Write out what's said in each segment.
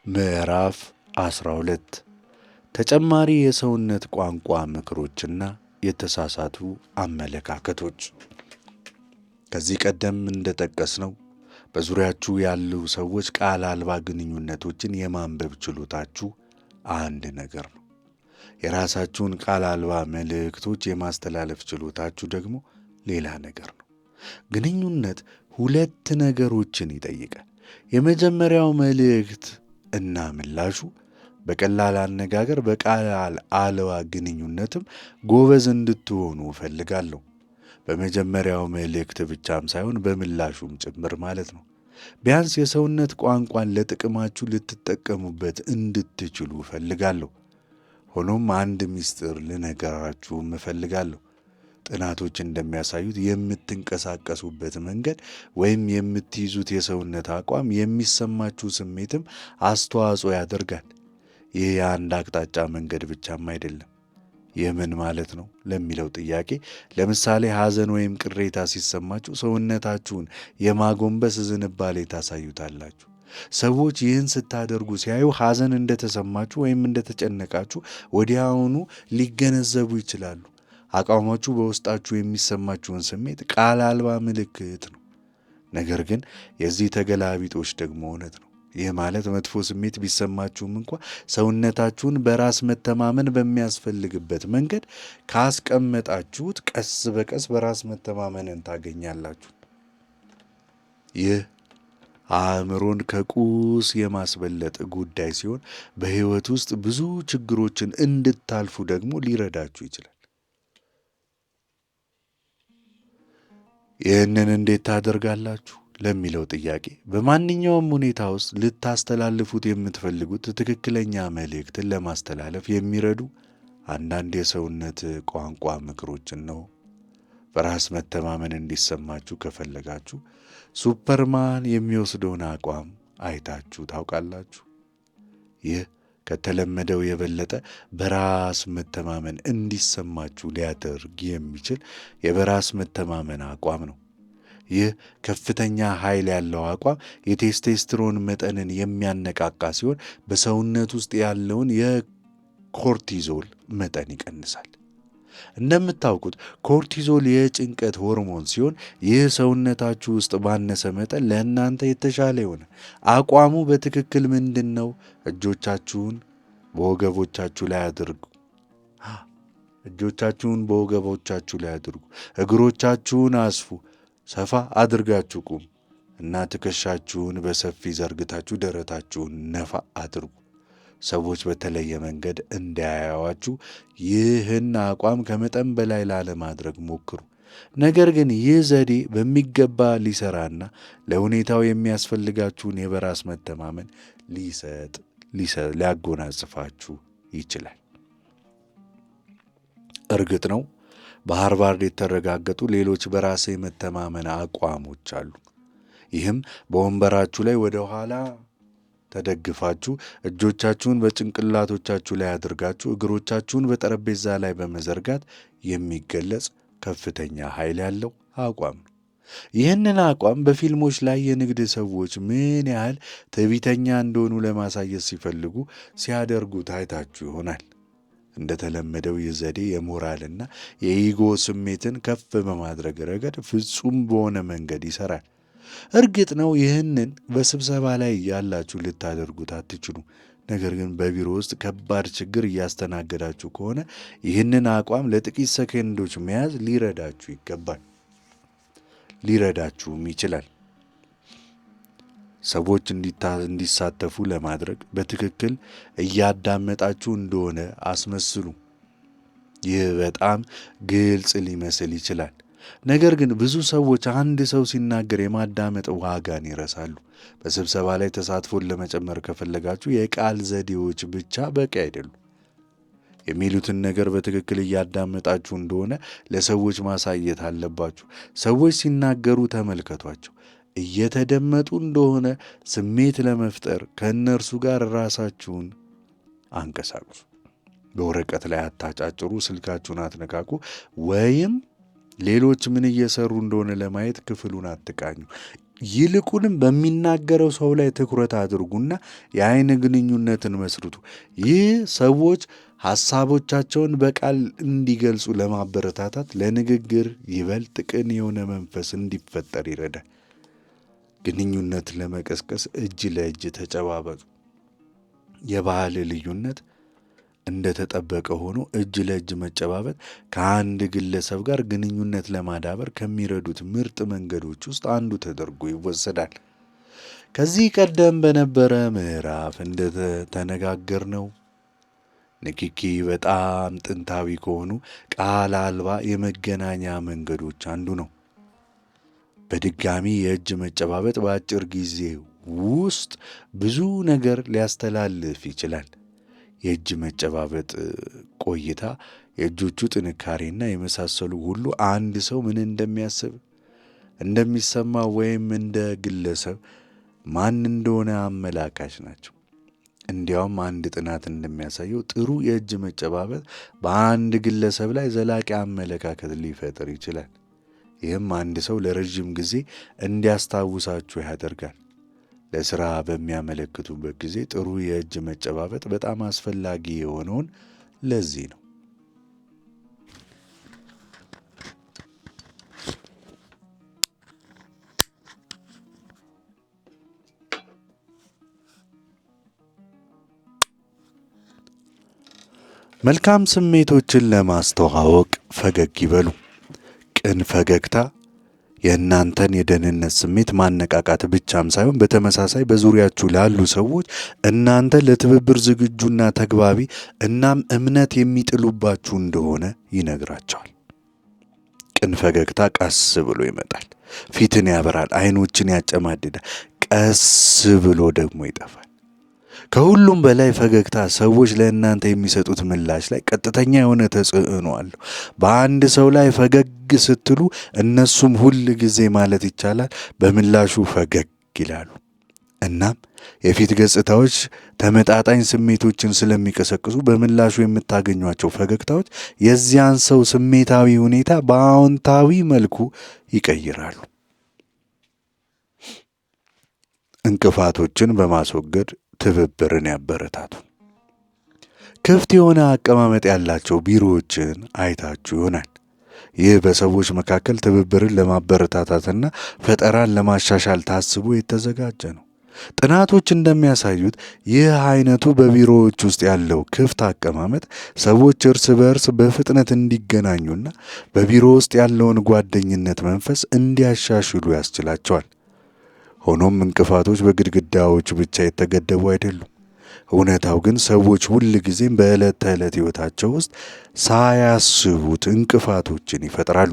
ምዕራፍ 12 ተጨማሪ የሰውነት ቋንቋ ምክሮችና የተሳሳቱ አመለካከቶች። ከዚህ ቀደም እንደጠቀስነው በዙሪያችሁ ያሉ ሰዎች ቃል አልባ ግንኙነቶችን የማንበብ ችሎታችሁ አንድ ነገር ነው። የራሳችሁን ቃል አልባ መልእክቶች የማስተላለፍ ችሎታችሁ ደግሞ ሌላ ነገር ነው። ግንኙነት ሁለት ነገሮችን ይጠይቃል። የመጀመሪያው መልእክት እና ምላሹ በቀላል አነጋገር በቃል አልባ ግንኙነትም ጎበዝ እንድትሆኑ እፈልጋለሁ። በመጀመሪያው መልእክት ብቻም ሳይሆን በምላሹም ጭምር ማለት ነው። ቢያንስ የሰውነት ቋንቋን ለጥቅማችሁ ልትጠቀሙበት እንድትችሉ እፈልጋለሁ። ሆኖም አንድ ምስጢር ልነግራችሁም እፈልጋለሁ። ጥናቶች እንደሚያሳዩት የምትንቀሳቀሱበት መንገድ ወይም የምትይዙት የሰውነት አቋም የሚሰማችሁ ስሜትም አስተዋጽኦ ያደርጋል። ይህ የአንድ አቅጣጫ መንገድ ብቻም አይደለም። ይህ ምን ማለት ነው ለሚለው ጥያቄ፣ ለምሳሌ ሐዘን ወይም ቅሬታ ሲሰማችሁ ሰውነታችሁን የማጎንበስ ዝንባሌ ታሳዩታላችሁ። ሰዎች ይህን ስታደርጉ ሲያዩ ሐዘን እንደተሰማችሁ ወይም እንደተጨነቃችሁ ወዲያውኑ ሊገነዘቡ ይችላሉ። አቋማችሁ በውስጣችሁ የሚሰማችሁን ስሜት ቃል አልባ ምልክት ነው። ነገር ግን የዚህ ተገላቢጦች ደግሞ እውነት ነው። ይህ ማለት መጥፎ ስሜት ቢሰማችሁም እንኳ ሰውነታችሁን በራስ መተማመን በሚያስፈልግበት መንገድ ካስቀመጣችሁት ቀስ በቀስ በራስ መተማመንን ታገኛላችሁ። ይህ አእምሮን ከቁስ የማስበለጥ ጉዳይ ሲሆን በሕይወት ውስጥ ብዙ ችግሮችን እንድታልፉ ደግሞ ሊረዳችሁ ይችላል። ይህንን እንዴት ታደርጋላችሁ ለሚለው ጥያቄ፣ በማንኛውም ሁኔታ ውስጥ ልታስተላልፉት የምትፈልጉት ትክክለኛ መልእክትን ለማስተላለፍ የሚረዱ አንዳንድ የሰውነት ቋንቋ ምክሮችን ነው። በራስ መተማመን እንዲሰማችሁ ከፈለጋችሁ ሱፐርማን የሚወስደውን አቋም አይታችሁ ታውቃላችሁ? ይህ ከተለመደው የበለጠ በራስ መተማመን እንዲሰማችሁ ሊያደርግ የሚችል የበራስ መተማመን አቋም ነው። ይህ ከፍተኛ ኃይል ያለው አቋም የቴስቴስትሮን መጠንን የሚያነቃቃ ሲሆን በሰውነት ውስጥ ያለውን የኮርቲዞል መጠን ይቀንሳል። እንደምታውቁት ኮርቲዞል የጭንቀት ሆርሞን ሲሆን ይህ ሰውነታችሁ ውስጥ ባነሰ መጠን ለእናንተ የተሻለ የሆነ አቋሙ በትክክል ምንድን ነው? እጆቻችሁን በወገቦቻችሁ ላይ አድርጉ። እግሮቻችሁን አስፉ። ሰፋ አድርጋችሁ ቁም እና ትከሻችሁን በሰፊ ዘርግታችሁ ደረታችሁን ነፋ አድርጉ። ሰዎች በተለየ መንገድ እንዳያዩዋችሁ ይህን አቋም ከመጠን በላይ ላለማድረግ ሞክሩ። ነገር ግን ይህ ዘዴ በሚገባ ሊሰራና ለሁኔታው የሚያስፈልጋችሁን የበራስ መተማመን ሊያጎናጽፋችሁ ይችላል። እርግጥ ነው በሃርቫርድ የተረጋገጡ ሌሎች በራስ የመተማመን አቋሞች አሉ። ይህም በወንበራችሁ ላይ ወደ ኋላ ተደግፋችሁ እጆቻችሁን በጭንቅላቶቻችሁ ላይ አድርጋችሁ እግሮቻችሁን በጠረጴዛ ላይ በመዘርጋት የሚገለጽ ከፍተኛ ኃይል ያለው አቋም ነው። ይህንን አቋም በፊልሞች ላይ የንግድ ሰዎች ምን ያህል ትዕቢተኛ እንደሆኑ ለማሳየት ሲፈልጉ ሲያደርጉት አይታችሁ ይሆናል። እንደተለመደው ይህ ዘዴ የሞራልና የኢጎ ስሜትን ከፍ በማድረግ ረገድ ፍጹም በሆነ መንገድ ይሠራል። እርግጥ ነው ይህንን በስብሰባ ላይ ያላችሁ ልታደርጉት አትችሉ። ነገር ግን በቢሮ ውስጥ ከባድ ችግር እያስተናገዳችሁ ከሆነ ይህንን አቋም ለጥቂት ሰከንዶች መያዝ ሊረዳችሁም ይችላል። ሰዎች እንዲሳተፉ ለማድረግ በትክክል እያዳመጣችሁ እንደሆነ አስመስሉ። ይህ በጣም ግልጽ ሊመስል ይችላል። ነገር ግን ብዙ ሰዎች አንድ ሰው ሲናገር የማዳመጥ ዋጋን ይረሳሉ። በስብሰባ ላይ ተሳትፎን ለመጨመር ከፈለጋችሁ የቃል ዘዴዎች ብቻ በቂ አይደሉም። የሚሉትን ነገር በትክክል እያዳመጣችሁ እንደሆነ ለሰዎች ማሳየት አለባችሁ። ሰዎች ሲናገሩ ተመልከቷቸው። እየተደመጡ እንደሆነ ስሜት ለመፍጠር ከእነርሱ ጋር ራሳችሁን አንቀሳቅሱ። በወረቀት ላይ አታጫጭሩ፣ ስልካችሁን አትነካኩ፣ ወይም ሌሎች ምን እየሰሩ እንደሆነ ለማየት ክፍሉን አትቃኙ። ይልቁንም በሚናገረው ሰው ላይ ትኩረት አድርጉና የዓይን ግንኙነትን መስርቱ። ይህ ሰዎች ሐሳቦቻቸውን በቃል እንዲገልጹ ለማበረታታት፣ ለንግግር ይበልጥ ቅን የሆነ መንፈስ እንዲፈጠር ይረዳል። ግንኙነት ለመቀስቀስ እጅ ለእጅ ተጨባበጡ። የባህል ልዩነት እንደተጠበቀ ሆኖ እጅ ለእጅ መጨባበጥ ከአንድ ግለሰብ ጋር ግንኙነት ለማዳበር ከሚረዱት ምርጥ መንገዶች ውስጥ አንዱ ተደርጎ ይወሰዳል። ከዚህ ቀደም በነበረ ምዕራፍ እንደተነጋገርነው ንክኪ በጣም ጥንታዊ ከሆኑ ቃል አልባ የመገናኛ መንገዶች አንዱ ነው። በድጋሚ የእጅ መጨባበጥ በአጭር ጊዜ ውስጥ ብዙ ነገር ሊያስተላልፍ ይችላል። የእጅ መጨባበጥ ቆይታ፣ የእጆቹ ጥንካሬና የመሳሰሉ ሁሉ አንድ ሰው ምን እንደሚያስብ፣ እንደሚሰማ ወይም እንደ ግለሰብ ማን እንደሆነ አመላካች ናቸው። እንዲያውም አንድ ጥናት እንደሚያሳየው ጥሩ የእጅ መጨባበጥ በአንድ ግለሰብ ላይ ዘላቂ አመለካከት ሊፈጥር ይችላል። ይህም አንድ ሰው ለረዥም ጊዜ እንዲያስታውሳችሁ ያደርጋል። ለሥራ በሚያመለክቱበት ጊዜ ጥሩ የእጅ መጨባበጥ በጣም አስፈላጊ የሆነውን ለዚህ ነው። መልካም ስሜቶችን ለማስተዋወቅ ፈገግ ይበሉ። ቅን ፈገግታ የእናንተን የደህንነት ስሜት ማነቃቃት ብቻም ሳይሆን በተመሳሳይ በዙሪያችሁ ላሉ ሰዎች እናንተ ለትብብር ዝግጁና ተግባቢ እናም እምነት የሚጥሉባችሁ እንደሆነ ይነግራቸዋል። ቅን ፈገግታ ቀስ ብሎ ይመጣል፣ ፊትን ያበራል፣ አይኖችን ያጨማድዳል፣ ቀስ ብሎ ደግሞ ይጠፋል። ከሁሉም በላይ ፈገግታ ሰዎች ለእናንተ የሚሰጡት ምላሽ ላይ ቀጥተኛ የሆነ ተጽዕኖ አለው። በአንድ ሰው ላይ ፈገግ ስትሉ እነሱም ሁል ጊዜ ማለት ይቻላል በምላሹ ፈገግ ይላሉ። እናም የፊት ገጽታዎች ተመጣጣኝ ስሜቶችን ስለሚቀሰቅሱ በምላሹ የምታገኟቸው ፈገግታዎች የዚያን ሰው ስሜታዊ ሁኔታ በአዎንታዊ መልኩ ይቀይራሉ። እንቅፋቶችን በማስወገድ ትብብርን ያበረታቱ። ክፍት የሆነ አቀማመጥ ያላቸው ቢሮዎችን አይታችሁ ይሆናል። ይህ በሰዎች መካከል ትብብርን ለማበረታታትና ፈጠራን ለማሻሻል ታስቦ የተዘጋጀ ነው። ጥናቶች እንደሚያሳዩት ይህ አይነቱ በቢሮዎች ውስጥ ያለው ክፍት አቀማመጥ ሰዎች እርስ በእርስ በፍጥነት እንዲገናኙና በቢሮ ውስጥ ያለውን ጓደኝነት መንፈስ እንዲያሻሽሉ ያስችላቸዋል። ሆኖም እንቅፋቶች በግድግዳዎች ብቻ የተገደቡ አይደሉም። እውነታው ግን ሰዎች ሁል ጊዜም በዕለት ተዕለት ሕይወታቸው ውስጥ ሳያስቡት እንቅፋቶችን ይፈጥራሉ።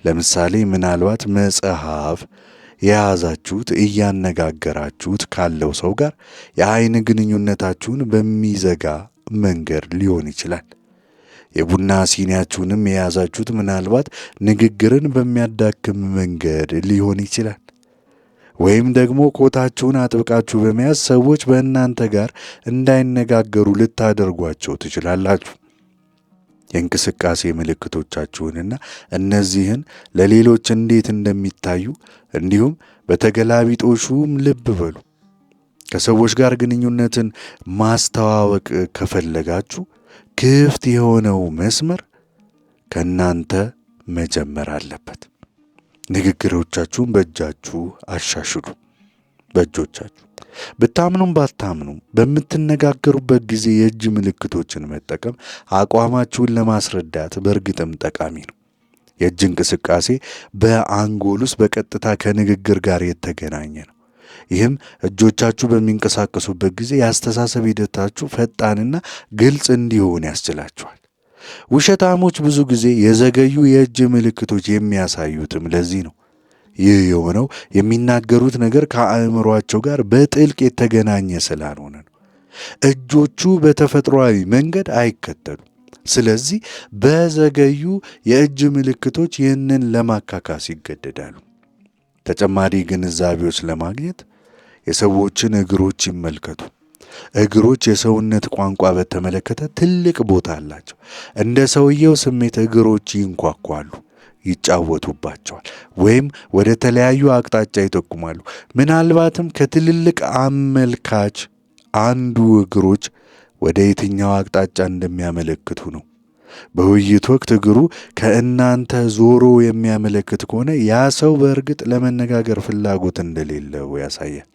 ለምሳሌ ምናልባት መጽሐፍ የያዛችሁት እያነጋገራችሁት ካለው ሰው ጋር የዓይን ግንኙነታችሁን በሚዘጋ መንገድ ሊሆን ይችላል። የቡና ሲኒያችሁንም የያዛችሁት ምናልባት ንግግርን በሚያዳክም መንገድ ሊሆን ይችላል። ወይም ደግሞ ኮታችሁን አጥብቃችሁ በመያዝ ሰዎች በእናንተ ጋር እንዳይነጋገሩ ልታደርጓቸው ትችላላችሁ። የእንቅስቃሴ ምልክቶቻችሁንና እነዚህን ለሌሎች እንዴት እንደሚታዩ እንዲሁም በተገላቢጦሹም ልብ በሉ። ከሰዎች ጋር ግንኙነትን ማስተዋወቅ ከፈለጋችሁ ክፍት የሆነው መስመር ከእናንተ መጀመር አለበት። ንግግሮቻችሁን በእጃችሁ አሻሽሉ። በእጆቻችሁ ብታምኑም ባታምኑም በምትነጋገሩበት ጊዜ የእጅ ምልክቶችን መጠቀም አቋማችሁን ለማስረዳት በእርግጥም ጠቃሚ ነው። የእጅ እንቅስቃሴ በአንጎል ውስጥ በቀጥታ ከንግግር ጋር የተገናኘ ነው። ይህም እጆቻችሁ በሚንቀሳቀሱበት ጊዜ የአስተሳሰብ ሂደታችሁ ፈጣንና ግልጽ እንዲሆን ያስችላችኋል። ውሸታሞች ብዙ ጊዜ የዘገዩ የእጅ ምልክቶች የሚያሳዩትም ለዚህ ነው። ይህ የሆነው የሚናገሩት ነገር ከአእምሯቸው ጋር በጥልቅ የተገናኘ ስላልሆነ ነው። እጆቹ በተፈጥሯዊ መንገድ አይከተሉም። ስለዚህ በዘገዩ የእጅ ምልክቶች ይህንን ለማካካስ ይገደዳሉ። ተጨማሪ ግንዛቤዎች ለማግኘት የሰዎችን እግሮች ይመልከቱ። እግሮች የሰውነት ቋንቋ በተመለከተ ትልቅ ቦታ አላቸው። እንደ ሰውየው ስሜት እግሮች ይንኳኳሉ፣ ይጫወቱባቸዋል ወይም ወደ ተለያዩ አቅጣጫ ይጠቁማሉ። ምናልባትም ከትልልቅ አመልካች አንዱ እግሮች ወደ የትኛው አቅጣጫ እንደሚያመለክቱ ነው። በውይይት ወቅት እግሩ ከእናንተ ዞሮ የሚያመለክት ከሆነ ያ ሰው በእርግጥ ለመነጋገር ፍላጎት እንደሌለው ያሳያል።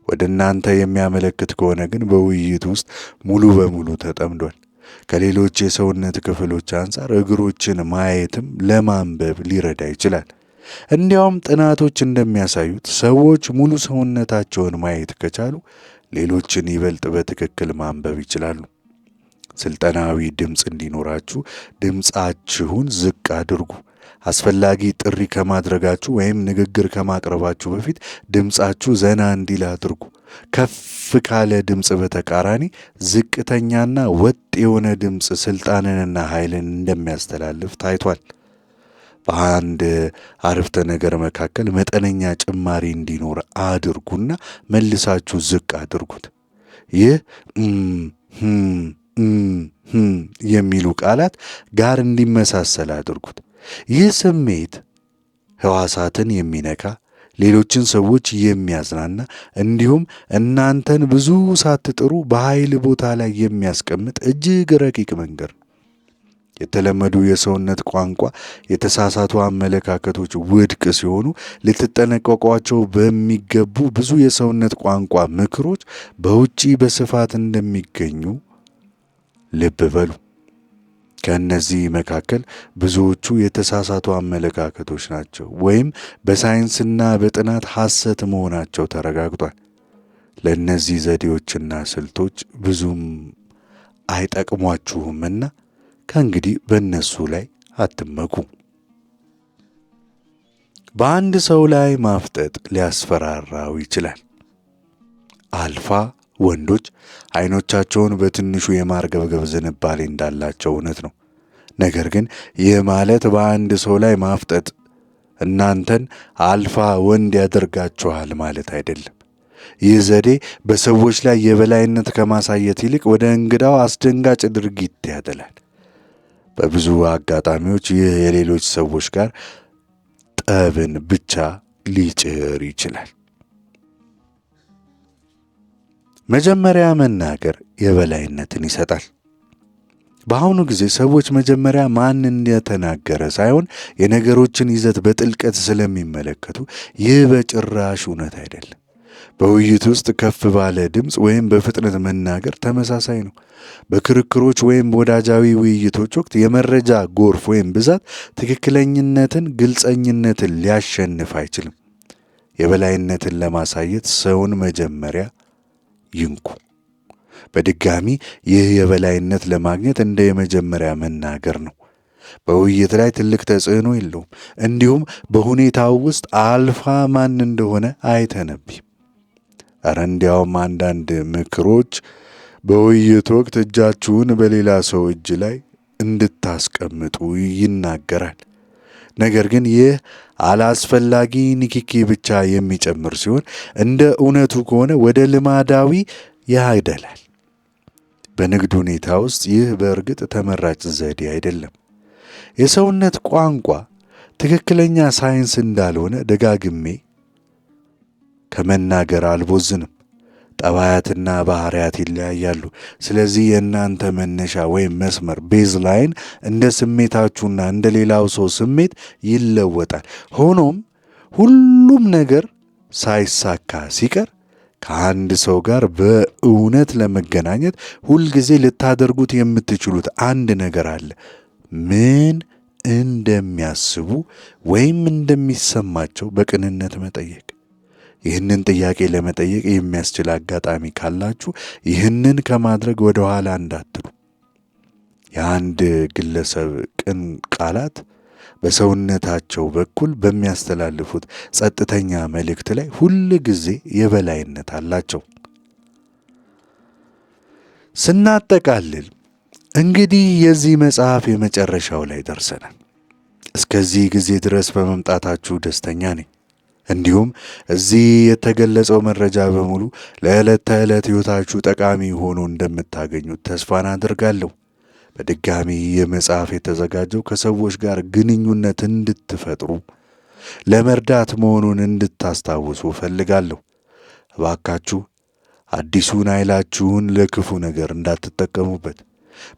ወደ እናንተ የሚያመለክት ከሆነ ግን በውይይት ውስጥ ሙሉ በሙሉ ተጠምዷል። ከሌሎች የሰውነት ክፍሎች አንጻር እግሮችን ማየትም ለማንበብ ሊረዳ ይችላል። እንዲያውም ጥናቶች እንደሚያሳዩት ሰዎች ሙሉ ሰውነታቸውን ማየት ከቻሉ ሌሎችን ይበልጥ በትክክል ማንበብ ይችላሉ። ስልጠናዊ ድምፅ እንዲኖራችሁ ድምፃችሁን ዝቅ አድርጉ። አስፈላጊ ጥሪ ከማድረጋችሁ ወይም ንግግር ከማቅረባችሁ በፊት ድምፃችሁ ዘና እንዲል አድርጉ። ከፍ ካለ ድምፅ በተቃራኒ ዝቅተኛና ወጥ የሆነ ድምፅ ስልጣንንና ኃይልን እንደሚያስተላልፍ ታይቷል። በአንድ አረፍተ ነገር መካከል መጠነኛ ጭማሪ እንዲኖር አድርጉና መልሳችሁ ዝቅ አድርጉት። ይህ የሚሉ ቃላት ጋር እንዲመሳሰል አድርጉት። ይህ ስሜት ሕዋሳትን የሚነካ፣ ሌሎችን ሰዎች የሚያዝናና እንዲሁም እናንተን ብዙ ሳትጥሩ በኃይል ቦታ ላይ የሚያስቀምጥ እጅግ ረቂቅ መንገድ ነው። የተለመዱ የሰውነት ቋንቋ የተሳሳቱ አመለካከቶች ውድቅ ሲሆኑ ልትጠነቀቋቸው በሚገቡ ብዙ የሰውነት ቋንቋ ምክሮች በውጪ በስፋት እንደሚገኙ ልብ በሉ። ከእነዚህ መካከል ብዙዎቹ የተሳሳቱ አመለካከቶች ናቸው ወይም በሳይንስና በጥናት ሐሰት መሆናቸው ተረጋግጧል። ለእነዚህ ዘዴዎችና ስልቶች ብዙም አይጠቅሟችሁምና ከእንግዲህ በእነሱ ላይ አትመኩ። በአንድ ሰው ላይ ማፍጠጥ ሊያስፈራራው ይችላል። አልፋ ወንዶች አይኖቻቸውን በትንሹ የማርገብገብ ዝንባሌ እንዳላቸው እውነት ነው። ነገር ግን ይህ ማለት በአንድ ሰው ላይ ማፍጠጥ እናንተን አልፋ ወንድ ያደርጋችኋል ማለት አይደለም። ይህ ዘዴ በሰዎች ላይ የበላይነት ከማሳየት ይልቅ ወደ እንግዳው አስደንጋጭ ድርጊት ያደላል። በብዙ አጋጣሚዎች ይህ የሌሎች ሰዎች ጋር ጠብን ብቻ ሊጭር ይችላል። መጀመሪያ መናገር የበላይነትን ይሰጣል። በአሁኑ ጊዜ ሰዎች መጀመሪያ ማን እንደተናገረ ሳይሆን የነገሮችን ይዘት በጥልቀት ስለሚመለከቱ ይህ በጭራሽ እውነት አይደለም። በውይይት ውስጥ ከፍ ባለ ድምፅ ወይም በፍጥነት መናገር ተመሳሳይ ነው። በክርክሮች ወይም ወዳጃዊ ውይይቶች ወቅት የመረጃ ጎርፍ ወይም ብዛት ትክክለኝነትን፣ ግልጸኝነትን ሊያሸንፍ አይችልም። የበላይነትን ለማሳየት ሰውን መጀመሪያ ይንኩ። በድጋሚ ይህ የበላይነት ለማግኘት እንደ የመጀመሪያ መናገር ነው። በውይይት ላይ ትልቅ ተጽዕኖ የለውም። እንዲሁም በሁኔታው ውስጥ አልፋ ማን እንደሆነ አይተነብይም። ኧረ እንዲያውም አንዳንድ ምክሮች በውይይት ወቅት እጃችሁን በሌላ ሰው እጅ ላይ እንድታስቀምጡ ይናገራል። ነገር ግን ይህ አላስፈላጊ ንክኪ ብቻ የሚጨምር ሲሆን እንደ እውነቱ ከሆነ ወደ ልማዳዊ ያደላል። በንግድ ሁኔታ ውስጥ ይህ በእርግጥ ተመራጭ ዘዴ አይደለም። የሰውነት ቋንቋ ትክክለኛ ሳይንስ እንዳልሆነ ደጋግሜ ከመናገር አልቦዝንም። ጠባያትና ባህሪያት ይለያያሉ። ስለዚህ የእናንተ መነሻ ወይም መስመር ቤዝላይን እንደ ስሜታችሁና እንደ ሌላው ሰው ስሜት ይለወጣል። ሆኖም ሁሉም ነገር ሳይሳካ ሲቀር ከአንድ ሰው ጋር በእውነት ለመገናኘት ሁልጊዜ ልታደርጉት የምትችሉት አንድ ነገር አለ። ምን እንደሚያስቡ ወይም እንደሚሰማቸው በቅንነት መጠየቅ። ይህንን ጥያቄ ለመጠየቅ የሚያስችል አጋጣሚ ካላችሁ ይህንን ከማድረግ ወደ ኋላ እንዳትሉ። የአንድ ግለሰብ ቅን ቃላት በሰውነታቸው በኩል በሚያስተላልፉት ጸጥተኛ መልእክት ላይ ሁል ጊዜ የበላይነት አላቸው። ስናጠቃልል እንግዲህ የዚህ መጽሐፍ የመጨረሻው ላይ ደርሰናል። እስከዚህ ጊዜ ድረስ በመምጣታችሁ ደስተኛ ነኝ። እንዲሁም እዚህ የተገለጸው መረጃ በሙሉ ለዕለት ተዕለት ሕይወታችሁ ጠቃሚ ሆኖ እንደምታገኙት ተስፋን አድርጋለሁ። በድጋሚ ይህ መጽሐፍ የተዘጋጀው ከሰዎች ጋር ግንኙነት እንድትፈጥሩ ለመርዳት መሆኑን እንድታስታውሱ እፈልጋለሁ። እባካችሁ አዲሱን ኃይላችሁን ለክፉ ነገር እንዳትጠቀሙበት።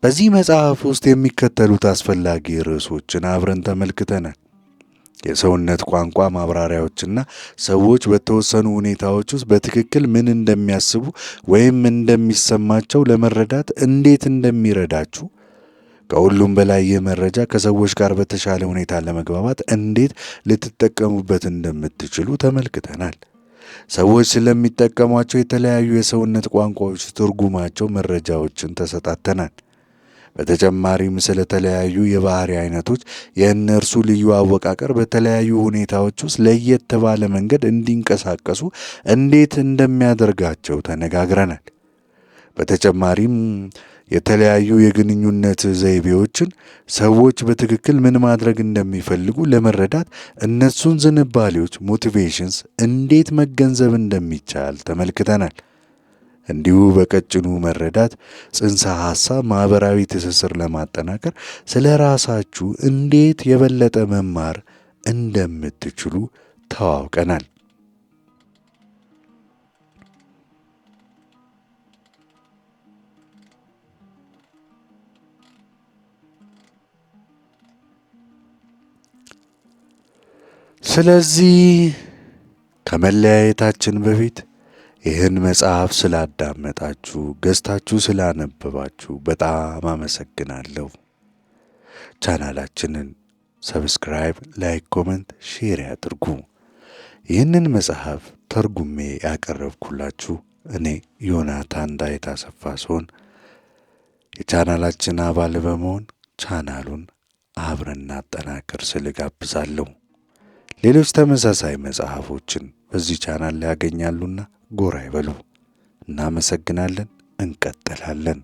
በዚህ መጽሐፍ ውስጥ የሚከተሉት አስፈላጊ ርዕሶችን አብረን ተመልክተናል። የሰውነት ቋንቋ ማብራሪያዎችና ሰዎች በተወሰኑ ሁኔታዎች ውስጥ በትክክል ምን እንደሚያስቡ ወይም እንደሚሰማቸው ለመረዳት እንዴት እንደሚረዳችሁ፣ ከሁሉም በላይ ይህ መረጃ ከሰዎች ጋር በተሻለ ሁኔታ ለመግባባት እንዴት ልትጠቀሙበት እንደምትችሉ ተመልክተናል። ሰዎች ስለሚጠቀሟቸው የተለያዩ የሰውነት ቋንቋዎች ትርጉማቸው መረጃዎችን ተሰጣተናል። በተጨማሪም ስለተለያዩ የባህሪ አይነቶች የእነርሱ ልዩ አወቃቀር በተለያዩ ሁኔታዎች ውስጥ ለየት ባለ መንገድ እንዲንቀሳቀሱ እንዴት እንደሚያደርጋቸው ተነጋግረናል። በተጨማሪም የተለያዩ የግንኙነት ዘይቤዎችን ሰዎች በትክክል ምን ማድረግ እንደሚፈልጉ ለመረዳት እነሱን ዝንባሌዎች ሞቲቬሽንስ እንዴት መገንዘብ እንደሚቻል ተመልክተናል። እንዲሁ በቀጭኑ መረዳት ጽንሰ ሐሳብ ማኅበራዊ ትስስር ለማጠናከር ስለ ራሳችሁ እንዴት የበለጠ መማር እንደምትችሉ ተዋውቀናል። ስለዚህ ከመለያየታችን በፊት ይህን መጽሐፍ ስላዳመጣችሁ፣ ገዝታችሁ ስላነበባችሁ በጣም አመሰግናለሁ። ቻናላችንን ሰብስክራይብ፣ ላይክ፣ ኮመንት፣ ሼር ያድርጉ። ይህንን መጽሐፍ ተርጉሜ ያቀረብኩላችሁ እኔ ዮናታን ዳዊት አሰፋ ሲሆን የቻናላችን አባል በመሆን ቻናሉን አብረን እናጠናክር ስል ጋብዛለሁ። ሌሎች ተመሳሳይ መጽሐፎችን በዚህ ቻናል ላይ ያገኛሉና ጎራ ይበሉ። እናመሰግናለን። እንቀጥላለን።